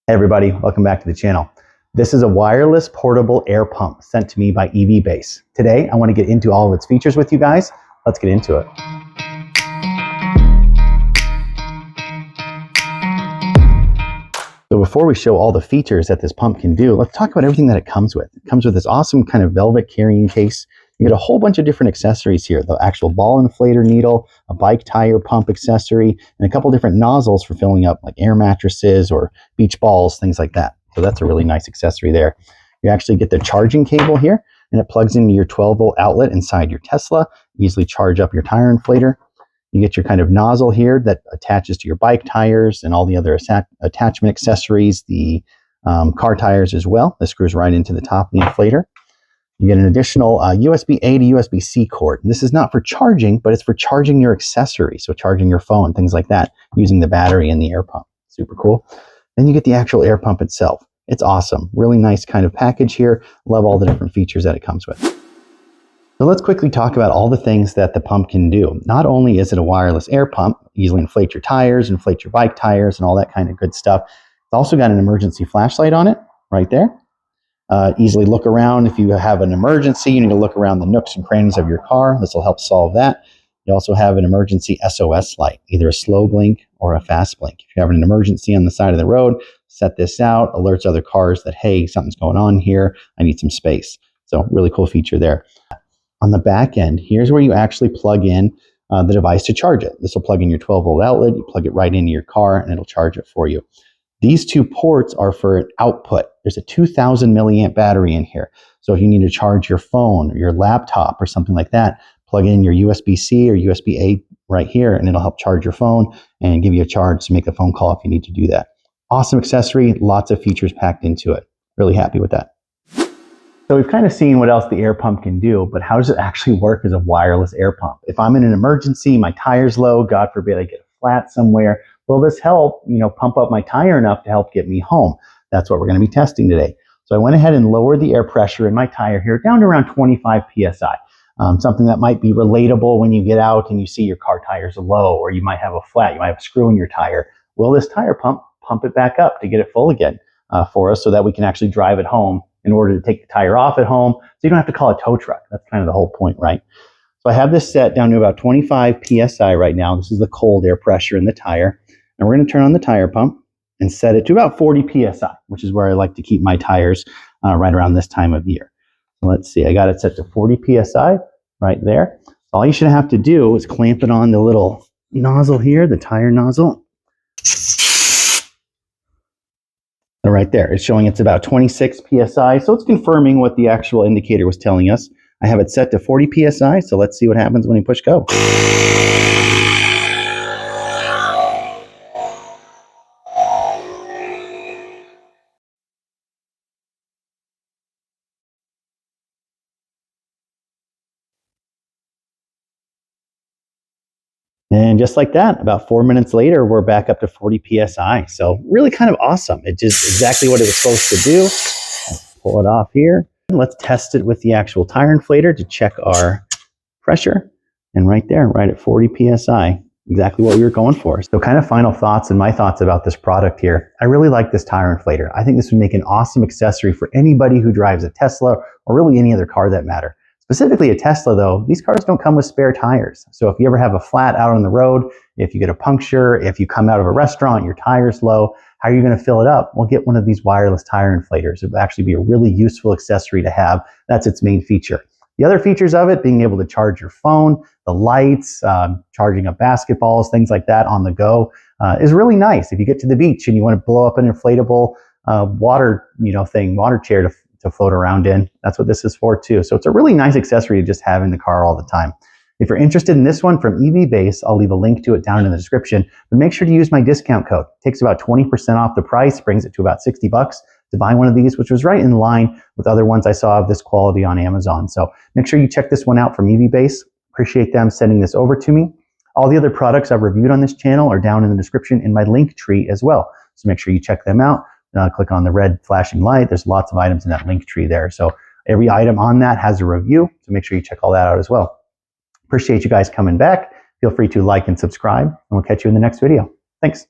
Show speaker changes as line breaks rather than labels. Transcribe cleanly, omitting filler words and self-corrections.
Hey everybody, welcome back to the channel. This is a wireless portable air pump sent to me by EVBase. Today, I want to get into all of its features with you guys. Let's get into it. So before we show all the features that this pump can do, let's talk about everything that it comes with. It comes with this awesome kind of velvet carrying case. You get a whole bunch of different accessories here. The actual ball inflator needle, a bike tire pump accessory, and a couple different nozzles for filling up like air mattresses or beach balls, things like that. So that's a really nice accessory there. You actually get the charging cable here, and it plugs into your 12-volt outlet inside your Tesla. Easily charge up your tire inflator. You get your kind of nozzle here that attaches to your bike tires and all the other attachment accessories, the car tires as well. This screws right into the top of the inflator. You get an additional USB-A to USB-C cord. And this is not for charging, but it's for charging your accessories, so charging your phone, things like that, using the battery in the air pump. Super cool. Then you get the actual air pump itself. It's awesome. Really nice kind of package here. Love all the different features that it comes with. So let's quickly talk about all the things that the pump can do. Not only is it a wireless air pump, easily inflate your tires, inflate your bike tires, and all that kind of good stuff. It's also got an emergency flashlight on it, right there. Easily look around if you have an emergency. You need to look around the nooks and crannies of your car. This will help solve that. You also have an emergency SOS light, either a slow blink or a fast blink. If you have an emergency on the side of the road, set this out, alerts other cars that, hey, something's going on here. I need some space. So really cool feature there. On the back end, here's where you actually plug in the device to charge it. This will plug in your 12-volt outlet. You plug it right into your car, and it'll charge it for you. These two ports are for an output. There's a 2,000 milliamp battery in here. So if you need to charge your phone or your laptop or something like that, plug in your USB-C or USB-A right here, and it'll help charge your phone and give you a charge to make a phone call if you need to do that. Awesome accessory, lots of features packed into it. Really happy with that. So we've kind of seen what else the air pump can do, but how does it actually work as a wireless air pump? If I'm in an emergency, my tire's low, God forbid I get a flat somewhere, will this help, pump up my tire enough to help get me home? That's what we're going to be testing today. So I went ahead and lowered the air pressure in my tire here down to around 25 PSI. Something that might be relatable when you get out and you see your car tires low, or you might have a flat, you might have a screw in your tire. Will this tire pump it back up to get it full again for us so that we can actually drive it home in order to take the tire off at home so you don't have to call a tow truck. That's kind of the whole point, right? So I have this set down to about 25 PSI right now. This is the cold air pressure in the tire. And we're going to turn on the tire pump and set it to about 40 PSI, which is where I like to keep my tires right around this time of year. So let's see, I got it set to 40 PSI right there. All you should have to do is clamp it on the little nozzle here, the tire nozzle. So right there, it's showing it's about 26 PSI. So it's confirming what the actual indicator was telling us. I have it set to 40 PSI, so let's see what happens when you push go. And just like that, about 4 minutes later, we're back up to 40 PSI. So really kind of awesome. It just exactly what it was supposed to do. Let's pull it off here. Let's test it with the actual tire inflator to check our pressure. And right there, right at 40 PSI, exactly what we were going for. So kind of final thoughts and my thoughts about this product here. I really like this tire inflator. I think this would make an awesome accessory for anybody who drives a Tesla or really any other car that matter. Specifically a Tesla though, these cars don't come with spare tires. So if you ever have a flat out on the road, if you get a puncture, if you come out of a restaurant, your tire's low, how are you going to fill it up? Well, get one of these wireless tire inflators. It would actually be a really useful accessory to have. That's its main feature. The other features of it, being able to charge your phone, the lights, charging up basketballs, things like that on the go, is really nice. If you get to the beach and you want to blow up an inflatable water chair to float around in, that's what this is for too. So it's a really nice accessory to just have in the car all the time. If you're interested in this one from EVBase, I'll leave a link to it down in the description, but make sure to use my discount code. It takes about 20% off the price, brings it to about 60 bucks to buy one of these, which was right in line with other ones I saw of this quality on Amazon. So make sure you check this one out from EVBase. Appreciate them sending this over to me. All the other products I've reviewed on this channel are down in the description in my link tree as well. So make sure you check them out. Click on the red flashing light. There's lots of items in that link tree there. So every item on that has a review. So make sure you check all that out as well. Appreciate you guys coming back. Feel free to like and subscribe, and we'll catch you in the next video. Thanks.